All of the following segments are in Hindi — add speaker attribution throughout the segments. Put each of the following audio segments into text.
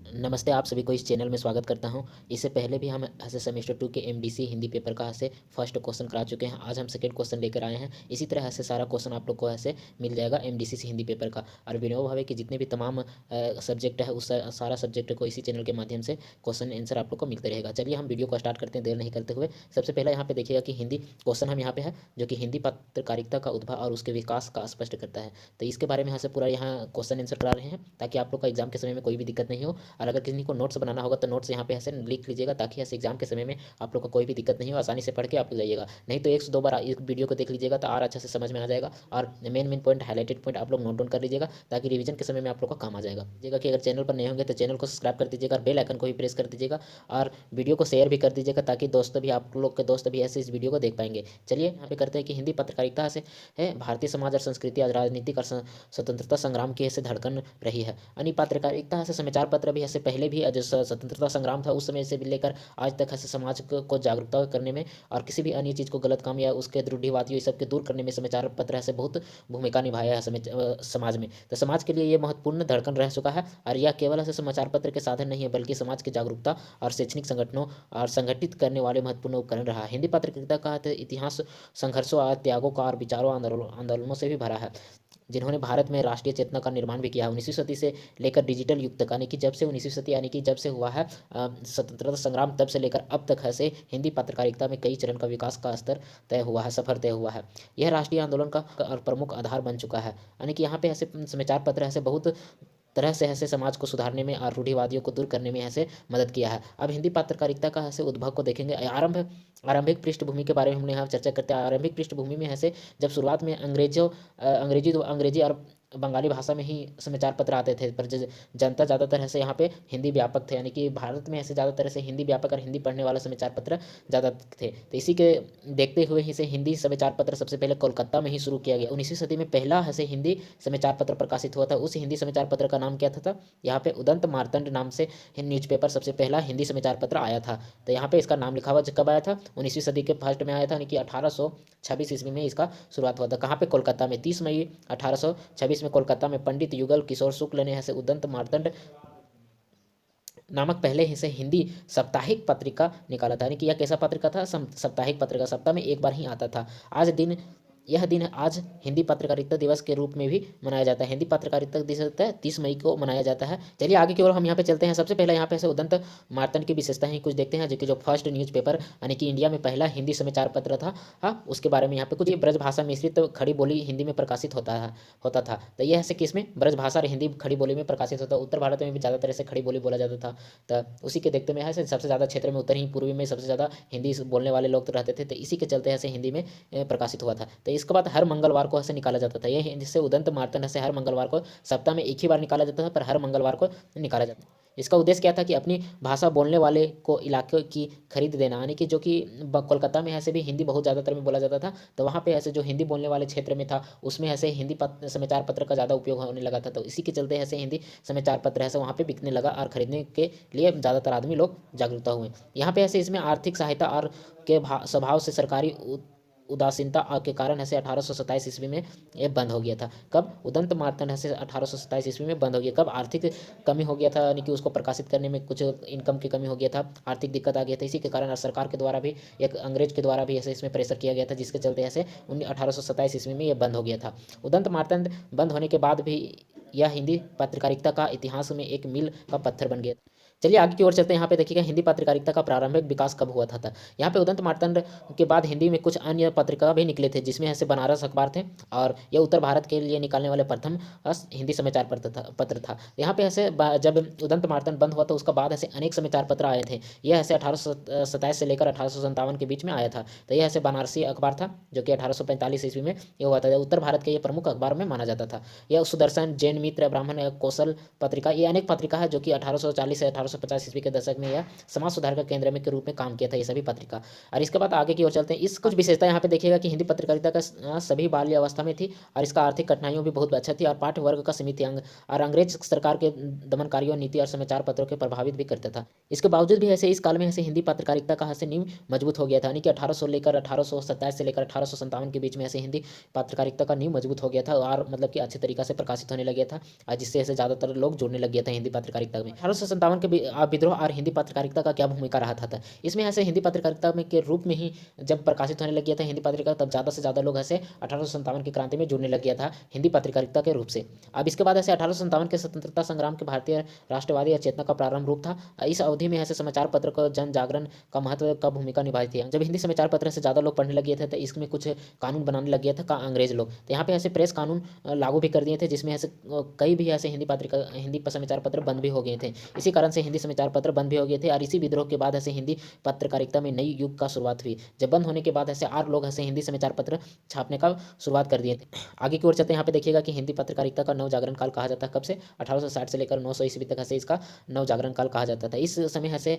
Speaker 1: नमस्ते, आप सभी को इस चैनल में स्वागत करता हूं। इससे पहले भी हम ऐसे सेमेस्टर 2 के एमडीसी हिंदी पेपर का ऐसे फर्स्ट क्वेश्चन करा चुके हैं। आज हम सेकंड क्वेश्चन लेकर आए हैं। इसी तरह ऐसे सारा क्वेश्चन आप लोग को ऐसे मिल जाएगा एमडीसी से हिंदी पेपर का। और विनोबा भावे के जितने भी तमाम सब्जेक्ट है उस सारा सब्जेक्ट को इसी चैनल के माध्यम से क्वेश्चन आंसर आप लोग को मिलते रहेगा। चलिए हम वीडियो को स्टार्ट करते हैं देर नहीं करते हुए। सबसे पहला यहाँ पे देखिएगा कि हिंदी क्वेश्चन हम यहाँ पे है जो कि हिंदी पत्रकारिता का उद्भव और उसके विकास का स्पष्ट करता है। तो इसके बारे में यहाँ से पूरा यहाँ क्वेश्चन आंसर करा रहे हैं ताकि आप लोग का एग्जाम के समय में कोई भी दिक्कत नहीं हो। और अगर किसी को नोट्स बनाना होगा तो नोट्स यहाँ पे ऐसे लिख लीजिएगा ताकि ऐसे एग्जाम के समय में आप लोग को कोई भी दिक्कत नहीं हो, आसानी से पढ़ के आप जाइएगा। नहीं तो एक से दो बार इस वीडियो को देख लीजिएगा तो और अच्छे से समझ में आ जाएगा। और मेन पॉइंट, हाईलाइटेड पॉइंट आप लोग नोट डाउन कर लीजिएगा ताकि रिवीजन के समय में आप लोग का काम आ जाएगा। देखिएगा कि अगर चैनल पर नए होंगे तो चैनल को सब्सक्राइब कर दीजिएगा और बेल आइकन को भी प्रेस कर दीजिएगा और वीडियो को शेयर भी कर दीजिएगा ताकि दोस्तों भी, आप लोग के दोस्त भी ऐसे इस वीडियो को देख पाएंगे। चलिए यहाँ पे करते हैं कि हिंदी पत्रकारिता से है भारतीय समाज और संस्कृति और राजनीतिक और स्वतंत्रता संग्राम की ऐसे धड़कन रही है। यानी पत्रकारिता से समाचार पत्र भी ऐसे पहले भी जो स्वतंत्रता संग्राम था उस समय से लेकर आज तक ऐसे समाज को जागरूकता करने में और किसी भी अन्य चीज़ को गलत काम या उसके रूढ़िवादियों सब के दूर करने में समाचार पत्र ऐसे बहुत भूमिका निभाया है समाज में। तो समाज के लिए ये महत्वपूर्ण धड़कन रह चुका है। और यह केवल ऐसे समाचार पत्र के साधन नहीं है बल्कि समाज की जागरूकता और शैक्षणिक संगठनों और संगठित करने वाले महत्वपूर्ण उपकरण रहा है। हिंदी पत्रकारिता का इतिहास संघर्षों और त्यागों का और विचारों आंदोलनों से भी भरा है जिन्होंने भारत में राष्ट्रीय चेतना का निर्माण भी किया है। 19वीं सदी से लेकर डिजिटल युग तक, यानी कि जब से 19वीं सदी यानी कि जब से हुआ है स्वतंत्रता संग्राम, तब से लेकर अब तक ऐसे हिंदी पत्रकारिता में कई चरण का विकास का स्तर तय हुआ है, सफर तय हुआ है। यह राष्ट्रीय आंदोलन का और प्रमुख आधार बन चुका है। यानी कि यहाँ पे ऐसे समाचार पत्र ऐसे बहुत तरह से ऐसे समाज को सुधारने में और रूढ़िवादियों को दूर करने में ऐसे मदद किया है। अब हिंदी पत्रकारिता का ऐसे उद्भव को देखेंगे। आरंभिक पृष्ठभूमि के बारे में हमने यहाँ चर्चा करते हैं। आरंभिक पृष्ठभूमि में ऐसे जब शुरुआत में अंग्रेजी और बंगाली भाषा में ही समाचार पत्र आते थे, पर जनता ज़्यादातर ऐसे यहाँ पे हिंदी व्यापक थे, यानी कि भारत में ऐसे ज़्यादातर ऐसे हिंदी व्यापक और हिंदी पढ़ने वाला समाचार पत्र ज़्यादा थे। तो इसी के देखते हुए ही से हिंदी समाचार पत्र सबसे पहले कोलकाता में ही शुरू किया गया। 19वीं सदी में पहला ऐसे हिंदी समाचार पत्र प्रकाशित हुआ था। उस हिंदी समाचार पत्र का नाम क्या था? यहाँ पे उदंत मार्तंड नाम से न्यूज़पेपर सबसे पहला हिंदी समाचार पत्र आया था। तो यहाँ पे इसका नाम लिखा हुआ कब आया था? 19वीं सदी के फर्स्ट में आया था, यानी कि 1826 ईस्वी में इसका शुरुआत हुआ था। कहाँ पे? कोलकाता में। 30 मई 1826 में कोलकाता में पंडित युगल किशोर शुक्ल ने ऐसे उदंत मार्तंड नामक पहले ही से हिंदी साप्ताहिक पत्रिका निकाला था। यानी कि यह कैसा पत्रिका था? साप्ताहिक पत्रिका, सप्ताह में एक बार ही आता था। यह दिन आज हिंदी पत्रकारिता दिवस के रूप में भी मनाया जाता है। हिंदी पत्रकारिता दिवस होता है 30 मई को मनाया जाता है। चलिए आगे की ओर हम यहाँ पे चलते हैं। सबसे पहले यहाँ पे ऐसे उदंत मार्तंड की विशेषताएं कुछ देखते हैं, जो फर्स्ट न्यूज़पेपर यानी कि इंडिया में पहला हिंदी समाचार पत्र था। हाँ, उसके बारे में यहाँ पे कुछ ब्रज भाषा मिश्रित खड़ी बोली हिंदी में प्रकाशित होता था। तो यह ऐसे किस में? ब्रज भाषा और हिंदी खड़ी बोली में प्रकाशित होता। उत्तर भारत में भी ज़्यादातर ऐसे खड़ी बोली बोला जाता था। तो उसी के देखते में ऐसे सबसे ज़्यादा क्षेत्र में उत्तर ही पूर्वी में सबसे ज़्यादा हिंदी बोलने वाले लोग तो रहते थे। तो इसी के चलते ऐसे हिंदी में प्रकाशित हुआ था। तो इसके बाद हर मंगलवार को ऐसे निकाला जाता था। ये जिससे उदंत मार्तंड ऐसे हर मंगलवार को, सप्ताह में एक ही बार निकाला जाता था पर हर मंगलवार को निकाला जाता था। इसका उद्देश्य क्या था? कि अपनी भाषा बोलने वाले को इलाके की खरीद देना, यानी कि जो कि कोलकाता में ऐसे भी हिंदी बहुत ज़्यादातर में बोला जाता था। तो वहाँ पे ऐसे जो हिंदी बोलने वाले क्षेत्र में था उसमें ऐसे हिंदी समाचार पत्र का ज़्यादा उपयोग होने लगा था। तो इसी के चलते ऐसे हिंदी समाचार पत्र ऐसे वहाँ पे बिकने लगा और खरीदने के लिए ज़्यादातर आदमी लोग जागरूकता हुए। यहाँ पे ऐसे इसमें आर्थिक सहायता और के स्वभाव से सरकारी उदासीनता के कारण ऐसे 1827 ईस्वी में ये बंद हो गया था। कब? उदंत मार्तंड ऐसे 1827 ईस्वी में बंद हो गया। कब? आर्थिक कमी हो गया था, यानी कि उसको प्रकाशित करने में कुछ इनकम की कमी हो गया था, आर्थिक दिक्कत आ गया था। इसी के कारण सरकार के द्वारा भी, एक अंग्रेज के द्वारा भी ऐसे इसमें प्रेशर किया गया था, जिसके चलते ऐसे 1827 ईस्वी में ये बंद हो गया था। उदंत मार्तंड बंद होने के बाद भी यह हिंदी पत्रकारिता का इतिहास में एक मील का पत्थर बन गया। चलिए आगे की ओर चलते हैं। यहाँ पे देखिएगा हिंदी पत्रकारिता का प्रारंभिक विकास कब हुआ था। यहाँ पे उदंत मार्तंड के बाद हिंदी में कुछ अन्य पत्रिका भी निकले थे, जिसमें ऐसे बनारस अखबार थे और यह उत्तर भारत के लिए निकालने वाले प्रथम हिंदी समाचार पत्र था। यहाँ पे ऐसे जब उदंत मार्तंड बंद हुआ तो उसका बाद ऐसे अनेक समाचार पत्र आए थे। यह ऐसे 1827 से लेकर 1857 के बीच में आया था। तो यह ऐसे बनारसी अखबार था जो कि 1845 ईस्वी में ये हुआ था। उत्तर भारत के ये प्रमुख अखबार में माना जाता था। यह सुदर्शन, जैन मित्र, ब्राह्मण, कौशल पत्रिका, ये अनेक पत्रिका है जो कि 1840 से 1850 ईस्वी के दशक में यह समाज सुधार का केंद्र में के रूप में काम किया था, ये सभी पत्रिका। और इसके बाद आगे की ओर चलते हैं। इस कुछ विशेषता यहाँ पे देखिएगा कि हिंदी पत्रकारिता का सभी बाल्य अवस्था में थी और इसका आर्थिक कठिनाइयों भी बहुत अच्छा थी और पाठ्य वर्ग का सीमित अंग और अंग्रेज सरकार के दमनकारियों नीति और समाचार पत्रों के प्रभावित भी करता था। इसके बावजूद भी ऐसे इस काल में ऐसे हिंदी पत्रकारिता का ऐसे नींव मजबूत हो गया था, यानी कि 1800 लेकर 1827 से लेकर 1857 के बीच में ऐसे हिंदी पत्रकारिता का नींव मजबूत हो गया था और मतलब कि अच्छे तरीके से प्रकाशित होने लगे था, जिससे ऐसे ज़्यादातर लोग जुड़ने लग गए थे हिंदी पत्रकारिता में। 1857 के विद्रोह और हिंदी पत्रकारिता का क्या भूमिका रहा था? इसमें ऐसे हिंदी पत्रकारिता में के रूप में ही जब प्रकाशित होने लग गया था हिंदी पत्रिका, तब ज़्यादा से ज़्यादा लोग ऐसे 1857 की क्रांति में जुड़ने लग गया था हिंदी पत्रकारिता के रूप से। अब इसके बाद ऐसे 1857 के स्वतंत्रता संग्राम के भारतीय राष्ट्रवादी या चेतना का प्रारंभ रूप था। इस अवधि में ऐसे समाचार पत्र को जन जागरण का महत्व का भूमिका निभाई थी। जब हिंदी समाचार पत्र से ज़्यादा लोग पढ़ने लगे थे तो इसमें कुछ कानून बनाने लग गया था अंग्रेज लोग। तो यहाँ पे ऐसे प्रेस कानून लागू भी कर दिए थे, जिसमें ऐसे कई भी ऐसे हिंदी समाचार पत्र बंद भी हो गए थे। इसी कारण से हिंदी समाचार पत्र बंद भी हो गए थे और इसी विद्रोह के बाद ऐसे हिंदी पत्रकारिता में नई युग का शुरुआत हुई। जब बंद होने के बाद ऐसे और लोग ऐसे हिंदी समाचार पत्र छापने का शुरुआत कर दिए थे। आगे की ओर चलते हैं, यहाँ पे देखिएगा कि हिंदी पत्रकारिता का नव जागरण काल कहा जाता है। कब से? 1860 से लेकर 900 ईस्वी तक ऐसे इसका नव जागरण काल कहा जाता था। इस समय ऐसे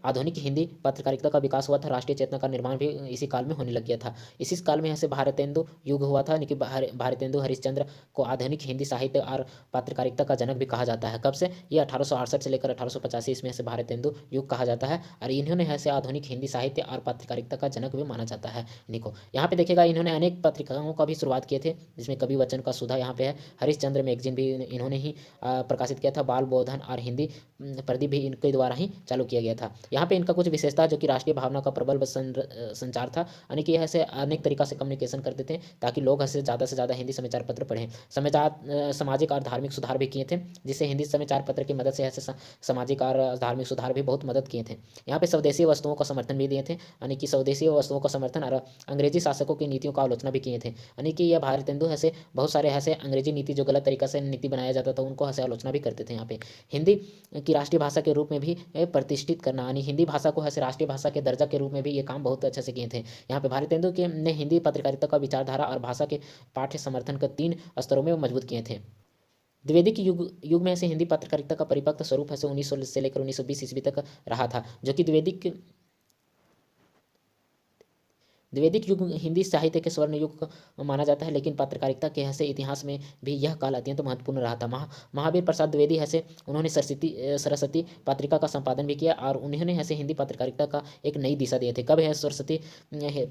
Speaker 1: आधुनिक हिंदी पत्रकारिता का विकास हुआ था। राष्ट्रीय चेतना का निर्माण भी इसी काल में होने लग गया था। इसी काल में ऐसे भारतेंदु युग हुआ था, यानी कि भारतेंदु हरिश्चंद्र को आधुनिक हिंदी साहित्य और पत्रकारिता का जनक भी कहा जाता है। कब से? ये 1868 से लेकर 1885 इसमें ऐसे भारतेंदु युग कहा जाता है और इन्होंने ऐसे आधुनिक हिंदी साहित्य और पत्रकारिता का जनक भी माना जाता है इन्हीं को। यहाँ पे देखिएगा इन्होंने अनेक पत्रिकाओं का भी शुरुआत किए थे, जिसमें कवि वचन का सुधा यहाँ पे है। हरिश्चंद्र मैगजीन भी इन्होंने ही प्रकाशित किया था। बाल बोधन और हिंदी प्रदीप भी इनके द्वारा ही चालू किया गया था। यहाँ पे इनका कुछ विशेषता जो कि राष्ट्रीय भावना का प्रबल संचार था, यानी कि ऐसे अनेक तरीका से कम्युनिकेशन करते थे ताकि लोग ऐसे ज़्यादा से ज़्यादा हिंदी समाचार पत्र पढ़ें। सामाजिक और धार्मिक सुधार भी किए थे, जिससे हिंदी समाचार पत्र की मदद से ऐसे सामाजिक और धार्मिक सुधार भी बहुत मदद किए थे। यहाँ पे स्वदेशी वस्तुओं का समर्थन भी दिए थे, यानी कि स्वदेशी वस्तुओं का समर्थन और अंग्रेजी शासकों की नीतियों का आलोचना भी किए थे। यानी कि यह भारतेंदु ऐसे बहुत सारे ऐसे अंग्रेजी नीति जो गलत तरीका से नीति बनाया जाता था उनको ऐसे आलोचना भी करते थे। यहाँ पे हिंदी की राष्ट्रीय भाषा के रूप में भी प्रतिष्ठित करना, यानी हिंदी भाषा को ऐसे राष्ट्रीय भाषा के दर्जा के रूप में भी ये काम बहुत अच्छे से किए थे। यहाँ पे भारतेंदु के ने हिंदी पत्रकारिता का विचारधारा और भाषा के पाठ्य समर्थन के 3 स्तरों में मजबूत किए थे। द्विवेदिक युग में ऐसे हिंदी पत्रकारिता का परिपक्व स्वरूप ऐसे 1900 से लेकर 1920 ईस्वी तक रहा था, जो कि द्विवेदिक युग हिंदी साहित्य के स्वर्ण युग माना जाता है। लेकिन पत्रकारिता के ऐसे इतिहास में भी यह काल अत्यंत महत्वपूर्ण रहा था। महावीर प्रसाद द्विवेदी ऐसे उन्होंने सरस्वती पत्रिका का संपादन भी किया और उन्होंने ऐसे हिंदी पत्रकारिता का एक नई दिशा दिए थे। कब है सरस्वती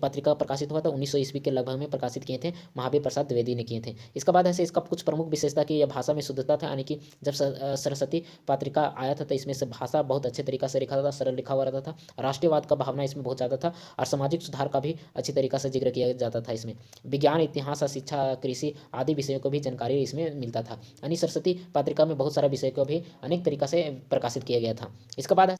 Speaker 1: पत्रिका प्रकाशित हुआ था? 1900 ईस्वी के लगभग में प्रकाशित किए थे, महावीर प्रसाद द्विवेदी ने किए थे। इसके बाद ऐसे इसका कुछ प्रमुख विशेषता की यह भाषा में शुद्धता था, यानी कि जब सरस्वती पत्रिका आया था तो इसमें से भाषा बहुत अच्छे तरीका से लिखा था, सरल लिखा हुआ रहता था। राष्ट्रीयवाद का भावना इसमें बहुत ज़्यादा था और सामाजिक सुधार का भी अच्छी तरीका से जिक्र किया जाता था। इसमें विज्ञान, इतिहास, शिक्षा, कृषि आदि विषयों को भी जानकारी इसमें मिलता था। यानी सरस्वती पत्रिका में बहुत सारे विषय को भी अनेक तरीका से प्रकाशित किया गया था। इसके बाद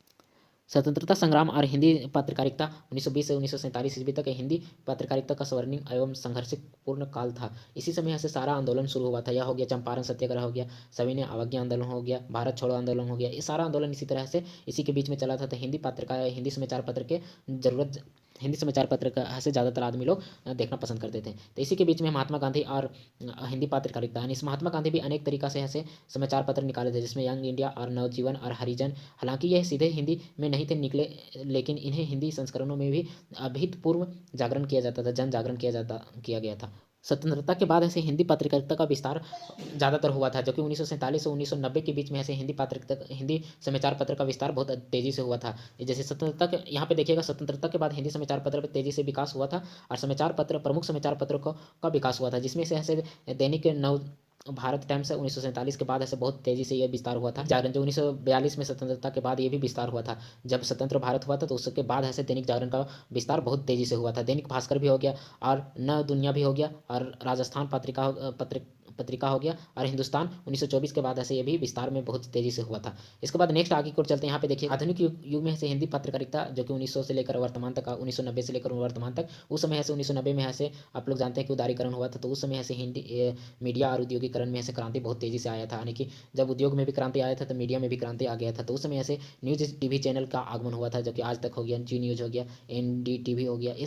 Speaker 1: स्वतंत्रता संग्राम और हिंदी पत्रकारिता 1920 से 1947 ईस्वी तक हिंदी पत्रकारिता का स्वर्णिम एवं संघर्षपूर्ण काल था। इसी समय से सारा आंदोलन शुरू हुआ था। यह हो गया चंपारण सत्याग्रह हो गया, सविनय अवज्ञा आंदोलन हो गया, भारत छोड़ो आंदोलन हो गया। ये सारा आंदोलन इसी तरह से इसी के बीच में चला था। तो हिंदी समाचार पत्र के जरूरत हिंदी समाचार पत्र का से ज़्यादातर आदमी लोग देखना पसंद करते थे। तो इसी के बीच में महात्मा गांधी और हिंदी पत्रकारिता, यानी इस महात्मा गांधी भी अनेक तरीका से ऐसे समाचार पत्र निकाले थे, जिसमें यंग इंडिया और नवजीवन और हरिजन। हालांकि यह सीधे हिंदी में नहीं थे निकले, लेकिन इन्हें हिंदी संस्करणों में भी अभूतपूर्व जागरण किया जाता था, जन जागरण किया गया था। स्वतंत्रता के बाद ऐसे हिंदी पत्रकारिता का विस्तार ज़्यादातर हुआ था, जो कि 1947 से 1990 के बीच में ऐसे हिंदी समाचार पत्र का विस्तार बहुत तेज़ी से हुआ था। जैसे स्वतंत्रता के यहाँ पे देखिएगा, स्वतंत्रता के बाद हिंदी समाचार पत्र पर तेज़ी से विकास हुआ था और प्रमुख समाचार पत्रों का विकास हुआ था, जिसमें से ऐसे दैनिक नव भारत टाइम्स से 1947 के बाद ऐसे बहुत तेजी से यह विस्तार हुआ था। जागरण जो 1942 में स्वतंत्रता के बाद ये भी विस्तार हुआ था। जब स्वतंत्र भारत हुआ था तो उसके बाद ऐसे दैनिक जागरण का विस्तार बहुत तेजी से हुआ था। दैनिक भास्कर भी हो गया और नव दुनिया भी हो गया और राजस्थान पत्रिका हो गया और हिंदुस्तान 1924 के बाद ऐसे ये भी विस्तार में बहुत तेजी से हुआ था। इसके बाद नेक्स्ट आगे की ओर चलते हैं। यहाँ पे देखिए आधुनिक युग में ऐसे हिंदी पत्रकारिता जो कि 1900 से लेकर वर्तमान तक, 1990 से लेकर वर्तमान तक, उस समय ऐसे 1990 में ऐसे आप लोग जानते हैं कि उदारीकरण हुआ था, तो उस समय ऐसे हिंदी मीडिया और उद्योगीकरण में ऐसे क्रांति बहुत तेजी से आया था। यानी कि जब उद्योग में भी क्रांति आया था तो मीडिया में भी क्रांति आ गया था। तो उस समय ऐसे न्यूज टीवी चैनल का आगमन हुआ था, जो कि आज तक हो गया, जी न्यूज हो गया, NDTV हो गया। ये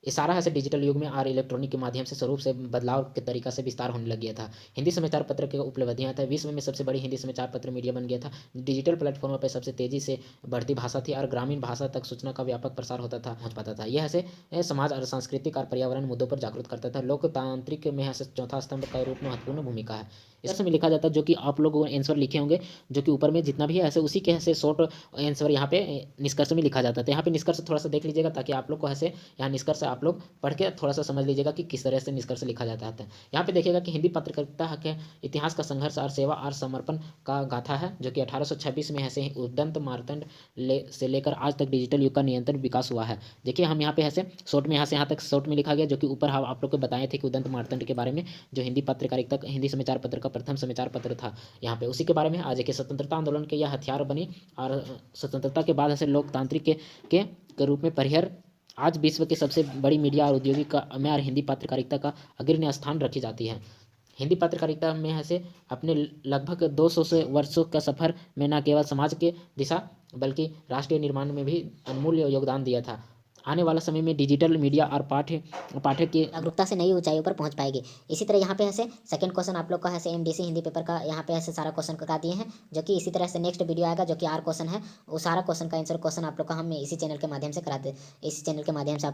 Speaker 1: सारा ऐसे डिजिटल युग में और इलेक्ट्रॉनिक के माध्यम से स्वरूप से बदलाव के तरीका से विस्तार होने लग गया था। हिंदी समाचार पत्र की उपलब्धियां था, विश्व में सबसे बड़ी हिंदी समाचार पत्र मीडिया बन गया था। डिजिटल प्लेटफॉर्म पर सबसे तेजी से बढ़ती भाषा थी और ग्रामीण भाषा तक सूचना का व्यापक प्रसार पहुंच पाता था। यह ऐसे समाज और सांस्कृतिक और पर्यावरण मुद्दों पर जागरूक करता था। लोकतांत्रिक में ऐसे चौथा स्तंभ का रूप में महत्वपूर्ण भूमिका है। इसमें में लिखा जाता है जो कि आप लोग आंसर लिखे होंगे, जो कि ऊपर में जितना भी है ऐसे उसी के ऐसे शॉर्ट आंसर यहाँ पे निष्कर्ष में लिखा जाता है। तो यहाँ पे निष्कर्ष थोड़ा सा देख लीजिएगा ताकि आप लोग को ऐसे यहाँ निष्कर्ष आप लोग पढ़ के थोड़ा सा समझ लीजिएगा कि किस तरह से निष्कर्ष लिखा जाता है। यहाँ पे देखिएगा कि हिंदी पत्रकारिता के इतिहास का संघर्ष और सेवा और समर्पण का गाथा है, जो कि 1826 में ऐसे उदंत मार्तंड से लेकर आज तक डिजिटल युग का निरंतर विकास हुआ है। देखिए हम यहाँ पे ऐसे शॉर्ट में यहाँ से यहाँ तक शॉर्ट में लिखा गया, जो कि ऊपर हम आप लोग को बताए थे कि उदंत मार्तंड के बारे में, जो हिंदी पत्रकारिता हिंदी समाचार पत्र का प्रथम समाचार पत्र था। यहाँ पे उसी के बारे में आज के स्वतंत्रता आंदोलन के यह हथियार बनी और स्वतंत्रता के बाद ऐसे लोकतांत्रिक के रूप में परिहर आज विश्व के सबसे बड़ी मीडिया और औद्योगिक में और हिंदी पत्रकारिता का अग्रणी स्थान रखी जाती है। हिंदी पत्रकारिता में ऐसे अपने लगभग 200 से वर्षों का सफर में न केवल समाज के दिशा बल्कि राष्ट्रीय निर्माण में भी अनमोल योगदान दिया था। आने वाला समय में डिजिटल मीडिया और पाठक की जागरूकता से नई ऊंचाइयों पर पहुंच पाएगी। इसी तरह यहाँ पे ऐसे सेकंड क्वेश्चन आप लोग का ऐसे एमडीसी हिंदी पेपर का यहाँ पे ऐसे सारा क्वेश्चन करा दिए हैं, जो कि इसी तरह से नेक्स्ट वीडियो आएगा जो कि आर क्वेश्चन है, वो सारा क्वेश्चन का आंसर क्वेश्चन आप लोग का हम इसी चैनल के माध्यम से कराते इसी चैनल के माध्यम से